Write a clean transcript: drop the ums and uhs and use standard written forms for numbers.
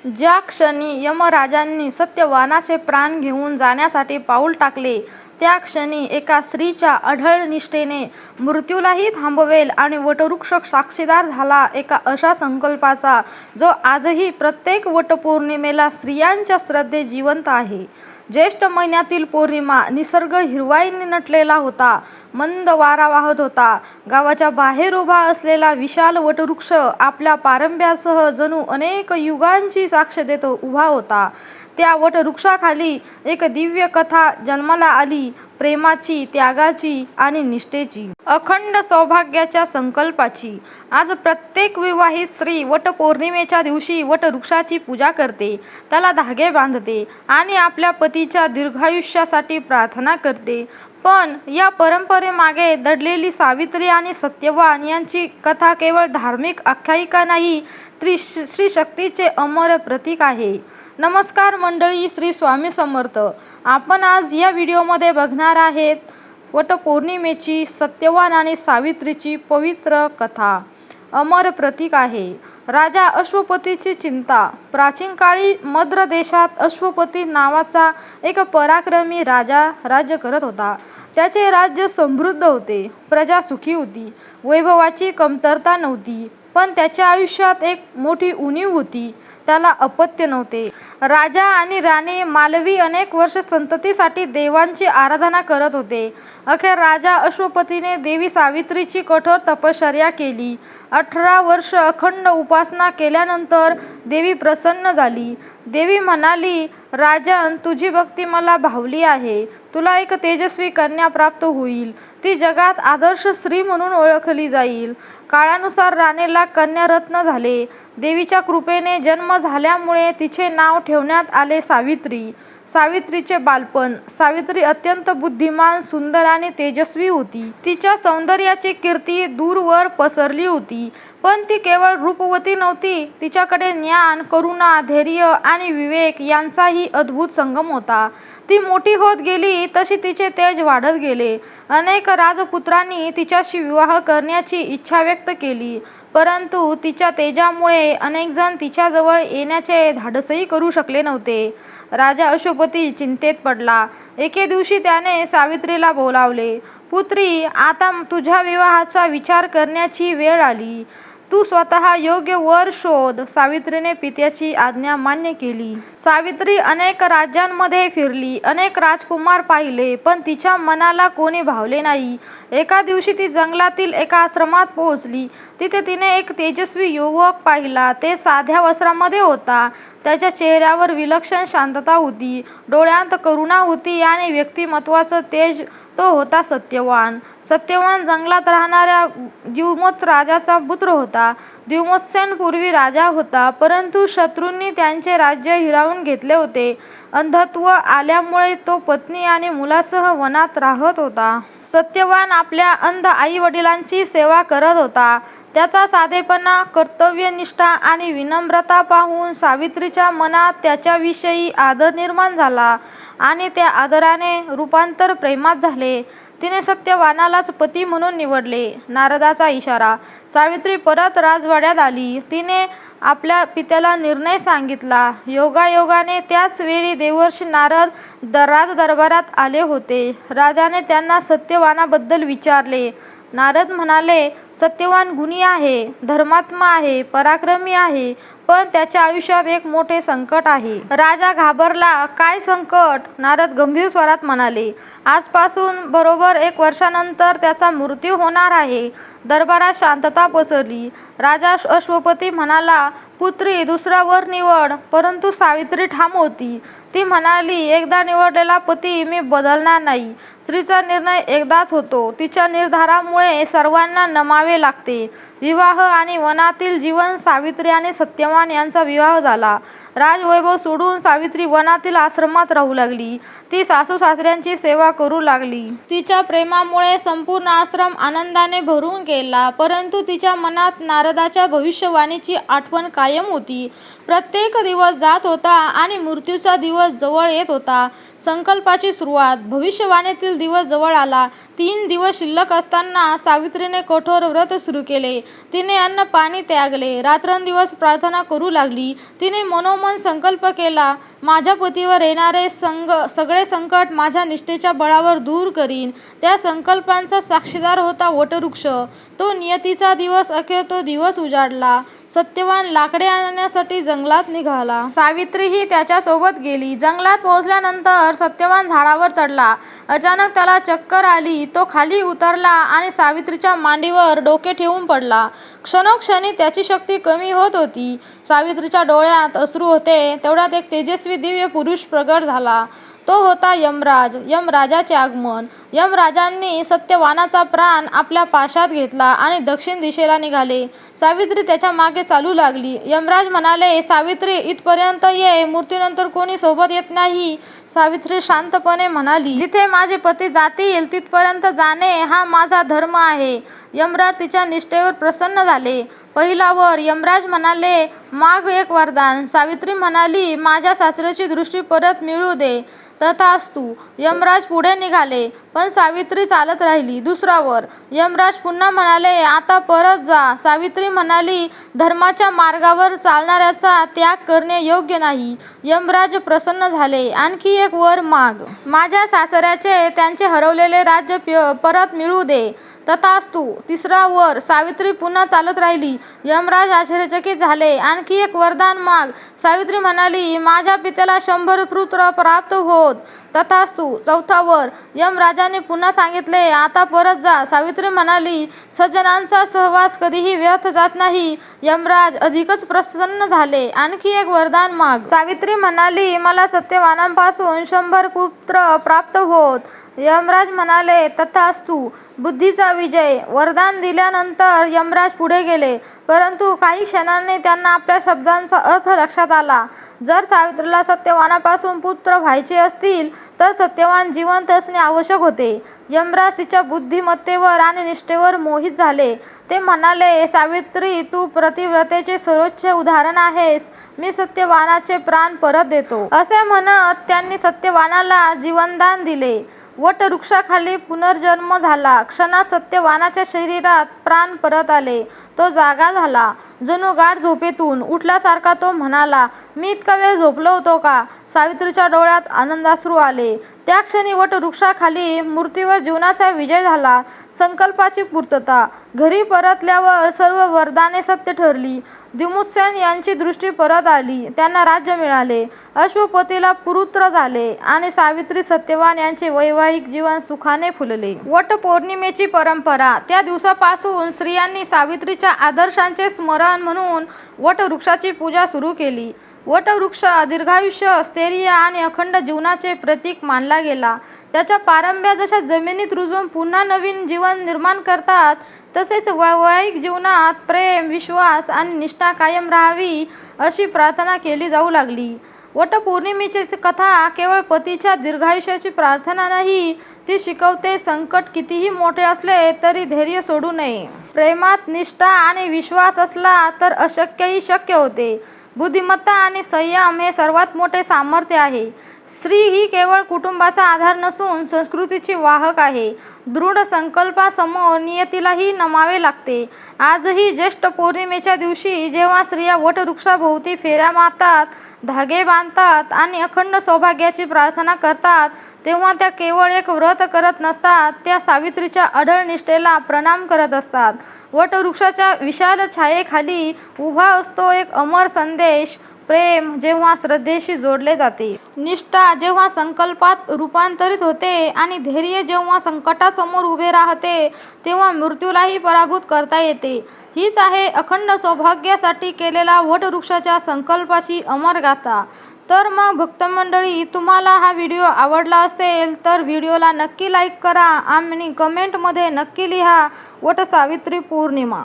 ज्या क्षणी यमराजांनी सत्यवानाचे प्राण घेऊन जाण्यासाठी पाऊल टाकले, त्या क्षणी एका स्त्रीच्या अढळ निष्ठेने मृत्यूलाही थांबवेल आणि वटवृक्ष साक्षीदार झाला एका अशा संकल्पाचा, जो आजही प्रत्येक वटपौर्णिमेला स्त्रियांच्या श्रद्धेत जिवंत आहे. ज्येष्ठ महिन्यातील पौर्णिमा. निसर्ग हिरवाईने नटलेला होता. मंद वारा वाहत होता. गावाच्या बाहेर उभा असलेला विशाल वटवृक्ष आपल्या पारंब्यासह जणू अनेक युगांची साक्ष देत उभा होता. त्या वटवृक्षाखाली एक दिव्य कथा जन्माला आली, प्रेमाची, त्यागाची आणि निष्ठेची, अखंड सौभाग्याच्या संकल्पाची. आज प्रत्येक विवाहित स्त्री वटपौर्णिमेच्या दिवशी वटवृक्षाची पूजा करते, त्याला धागे बांधते आणि आपल्या पतीच्या दीर्घायुष्यासाठी प्रार्थना करते. पण या परंपरेमागे दडलेली सावित्री आणि सत्यवान यांची कथा केवळ धार्मिक आख्यायिका नाही, ती श्री शक्तीचे अमर प्रतीक आहे. नमस्कार मंडळी, श्री स्वामी समर्थ. आपण आज या व्हिडिओमध्ये बघणार आहेत वटपौर्णिमेची सत्यवान आणि सावित्रीची पवित्र कथा. अमर प्रतीक आहे. राजा अश्वपतीची चिंता. प्राचीन काळी मद्र देशात अश्वपती नावाचा एक पराक्रमी राजा राज्य करत होता. त्याचे राज्य समृद्ध होते, प्रजा सुखी होती, वैभवाची कमतरता नव्हती. पण त्याच्या आयुष्यात एक मोठी उणीव होती, त्याला अपत्य नव्हते. राजा आणि राणी मालवी अनेक वर्ष संततीसाठी देवांची आराधना करत होते. अखेर राजा अश्वपतीने देवी सावित्रीची कठोर तपश्चर्या केली. 18 वर्ष अखंड उपासना केल्यानंतर देवी प्रसन्न झाली. देवी म्हणाली, राजन, तुझी भक्ती मला भावली आहे. तुला एक तेजस्वी कन्या प्राप्त होईल. ती जगात आदर्श स्त्री म्हणून ओळखली जाईल. काळानुसार राणीला कन्यारत्न झाले. देवीच्या कृपेने जन्म झाल्यामुळे तिचे नाव ठेवण्यात आले सावित्री. सावित्रीचे बालपण. सावित्री अत्यंत बुद्धिमान, सुंदर आणि तेजस्वी होती. तिच्या सौंदर्याची कीर्ती दूरवर पसरली होती. पण ती केवळ रूपवती नव्हती, तिच्याकडे ज्ञान, करुणा, धैर्य आणि विवेक यांचाही अद्भुत संगम होता. ती मोठी होत गेली तशी तिचे तेज वाढत गेले. अनेक राजपुत्रांनी तिच्याशी विवाह करण्याची इच्छा व्यक्त केली, परंतु तिच्या तेजामुळे अनेक जण तिच्याजवळ येण्याचे धाडसही करू शकले नव्हते. राजा अश्वपती चिंतेत पडला. एके दिवशी त्याने सावित्रीला बोलावले. पुत्री, आता तुझ्या विवाहाचा विचार करण्याची वेळ आली. तू स्वतः योग्य वर शोध. सावित्रीने पित्याची आज्ञा मान्य केली. सावित्री अनेक राज्यांमध्ये फिरली, अनेक राजकुमार पाहिले, पण तिच्या मनाला कोणी भावले नाही. एका दिवशी ती जंगलातील एका आश्रमात पोहोचली. तिथे तिने एक तेजस्वी युवक पाहिला. ते साध्या वस्त्रामध्ये होता. त्याच्या चेहऱ्यावर विलक्षण शांतता होती, डोळ्यांत करुणा होती आणि व्यक्तिमत्वाचं तेज. तो होता सत्यवान. सत्यवान जंगलात राहणाऱ्या द्युमत राजाचा पुत्र होता. द्युमत्सेन पूर्वी राजा होता, परंतु शत्रूंनी त्यांचे राज्य हिरावून घेतले होते. अंधत्व आल्यामुळे तो पत्नी आणि मुलासह वनात राहत होता. सत्यवान आपल्या अंध आई वडिलांची सेवा करत होता. त्याचा साधेपणा, कर्तव्यनिष्ठा आणि विनम्रता पाहून सावित्रीच्या मनात त्याच्याविषयी आदर निर्माण झाला आणि त्या आदराने रूपांतर प्रेमात झाले. तिने सत्यवानालाच पती म्हणून निवडले. नारदाचा इशारा. सावित्री परत राजवाड्यात आली. तिने आपल्या पित्याला निर्णय सांगितला. योगायोगाने त्याच वेळी देवर्षी नारद राजदरबारात आले होते. राजाने त्यांना सत्यवानाबद्दल विचारले. नारद म्हणाले, सत्यवान गुणी आहे, धर्मात्मा आहे, पराक्रमी आहे, पण त्याच्या आयुष्यात एक मोठे संकट आहे. राजा घाबरला. काय संकट? नारद गंभीर स्वरात म्हणाले. आजपासून बरोबर 1 वर्षानंतर त्याचा मृत्यू होणार आहे. दरबारात शांतता पसरली. राजा अश्वपती म्हणाला, पुत्री, दुसरा वर निवड. परंतु सावित्री ठाम होती. ती म्हणाली, एकदा निवडलेला पती मी बदलणार नाही. स्त्रीचा निर्णय एकदाच होतो. तिच्या निर्धारामुळे सर्वांना नमावे लागते. विवाह आणि वनातील जीवन. सावित्री आणि सत्यवान यांचा विवाह झाला. राजवैभव सोडून सावित्री वनातील आश्रमात राहू लागली. ती सासू सासऱ्यांची सेवा करू लागली. तिच्या प्रेमामुळे संपूर्ण आश्रम आनंदाने भरून गेला. परंतु तिच्या मनात नारदाच्या भविष्यवाणीची आठवण कायम होती. प्रत्येक दिवस जात होता आणि मृत्यूचा दिवस जवळ येत होता. संकल्पाची सुरुवात. भविष्यवाणीतील दिवस जवळ आला. 3 दिवस शिल्लक असताना सावित्रीने कठोर व्रत सुरू केले. तिने अन्न पाणी त्यागले, रात्रंदिवस प्रार्थना करू लागली. तिने मनोमन संकल्प केला, माझ्या पतीवर येणारे सगळे संकट माझ्या निष्ठेच्या बळावर दूर करीन. त्या संकल्पांचा साक्षीदार होता वटवृक्ष. तो नियतीचा दिवस अखेर तो दिवस उजाडला. सत्यवान लाकडे आणण्यासाठी जंगलात निघाला. सावित्रीही त्याच्या सोबत गेली. जंगलात पोहोचल्यानंतर सत्यवान झाडावर चढला. अचानक त्याला चक्कर आली. तो खाली उतरला आणि सावित्रीच्या मांडीवर डोके ठेवून पडला. क्षणोक्षणी त्याची शक्ती कमी होत होती. सावित्रीच्या डोळ्यात अश्रू होते. तेवढ्यात एक तेजस्वी दिव्य पुरुष प्रगट झाला. तो होता यमराज. यमराजाचे आगमन. यमराजांनी सत्यवानाचा प्राण आपल्या पाशात घेतला आणि दक्षिण दिशेला निघाले. सावित्री त्याच्या मागे चालू लागली. यमराज म्हणाले, सावित्री, इथपर्यंत ये, मृत्यूनंतर कोणी सोबत येत नाही. सावित्री शांतपणे म्हणाली, जिथे माझे पती जातील तिथपर्यंत जाणे हा माझा धर्म आहे. यमराज तिच्या निष्ठेवर प्रसन्न झाले. पहिला वर. यमराज म्हणाले, माग एक वरदान. सावित्री म्हणाली, माझ्या सासऱ्याची दृष्टी परत मिळू दे. तथास्तु. यमराज पुढे निघाले, पण सावित्री चालत राहिली. दुसरा वर. यमराज पुन्हा म्हणाले, आता परत जा. सावित्री म्हणाली, धर्माच्या मार्गावर चालणाऱ्याचा त्याग करणे योग्य नाही. यमराज प्रसन्न झाले. आणखी एक वर माग. माझ्या सासऱ्याचे त्यांचे हरवलेले राज्य परत मिळू दे. तथास्तु. तिसरा वर. सावित्री पुन्हा चालत राहिली. यमराज आश्चर्यचकित झाले. आणखी एक वरदान माग. सावित्री म्हणाली, माझ्या पित्याला 100 पुत्र प्राप्त होत. तथास्तु. चौथा वर. यमराजाने पुन्हा सांगितले, आता परत जा. सावित्री म्हणाली, सज्जनांचा सहवास कधीही व्यर्थ जात नाही. यमराज अधिकच प्रसन्न झाले. आणखी एक वरदान माग. सावित्री म्हणाली, मला सत्यवानांपासून 100 पुत्र प्राप्त होत. यमराज म्हणाले, तथास्तु. बुद्धीचा विजय. वरदान दिल्यानंतर यमराज पुढे गेले, परंतु काही क्षणांनी त्यांना आपल्या शब्दांचा अर्थ लक्षात आला. जर सावित्रीला सत्यवानापासून पुत्र व्हायचे असतील तर सत्यवान जिवंत असणे आवश्यक होते. यमराज तिच्या बुद्धिमत्तेवर आणि निष्ठेवर मोहित झाले. ते म्हणाले, सावित्री, तू पतिव्रतेचे सर्वोच्च उदाहरण आहेस. मी सत्यवानाचे प्राण परत देतो. असे म्हणत त्यांनी सत्यवानाला जीवनदान दिले. वटवृक्षाखाली पुनर्जन्म झाला. क्षणात सत्यवानाच्या शरीरात प्राण परत आले. तो जागा झाला. जणू गाढ झोपेतून उठल्यासारखा तो म्हणाला, मी इतका वेळ झोपलो होतो का? सावित्रीच्या डोळ्यात आनंदाश्रू आले. त्या क्षणी वटवृक्षाखाली मृत्यूवर जीवनाचा विजय झाला. संकल्पाची पूर्तता. घरी परतल्यावर सर्व वरदाने सत्य ठरली. द्युमत्सेन यांची दृष्टी परत आली. त्यांना राज्य मिळाले. अश्वपतीला पुत्र झाले आणि सावित्री सत्यवान यांचे वैवाहिक जीवन सुखाने फुलले. वटपौर्णिमेची परंपरा. त्या दिवसापासून स्त्रियांनी सावित्रीच्या आदर्शांचे स्मरण म्हणून वटवृक्षाची पूजा सुरू केली. वटवृक्ष दीर्घायुष्य, स्थैर्य आणि अखंड जीवनाचे प्रतीक मानला गेला. त्याच्या पारंब्या जशा जमिनीत रुजून पुन्हा नवीन जीवन निर्माण करतात, तसेच वैवाहिक जीवनात प्रेम, विश्वास आणि निष्ठा कायम राहावी अशी प्रार्थना केली जाऊ लागली. वटपौर्णिमेची कथा केवळ पतीच्या दीर्घायुष्याची प्रार्थना नाही, ती शिकवते संकट कितीही मोठे असले तरी धैर्य सोडू नये. प्रेमात निष्ठा आणि विश्वास असला तर अशक्यही शक्य होते. बुद्धिमत्ता आणि संयम हे सर्वात मोठे सामर्थ्य आहे. स्त्री ही केवळ कुटुंबाचा आधार नसून संस्कृतीची वाहक आहे. दृढ संकल्पासमोर नियतीलाही नमावे लागते. आजही ज्येष्ठ पौर्णिमेच्या दिवशी जेव्हा स्त्रिया वटवृक्षाभोवती फेऱ्या मारतात, धागे बांधतात आणि अखंड सौभाग्याची प्रार्थना करतात, तेव्हा त्या केवळ एक व्रत करत नसतात, त्या सावित्रीच्या अढळ निष्ठेला प्रणाम करत असतात. वटवृक्षाच्या विशाल छायेखाली उभा असतो एक अमर संदेश. प्रेम जेव्हा श्रद्धेशी जोडले जाते, निष्ठा जेव्हा संकल्पात रूपांतरित होते आणि धैर्य जेव्हा संकटासमोर उभे राहते, तेव्हा मृत्यूलाही पराभूत करता येते. हीच आहे अखंड सौभाग्यासाठी केलेला वटवृक्षाच्या संकल्पाची अमर गाथा. तर मग भक्तमंडळी, तुम्हाला हा व्हिडिओ आवडला असेल तर व्हिडिओला नक्की लाईक करा आणि कमेंटमध्ये नक्की लिहा वटसावित्री पौर्णिमा.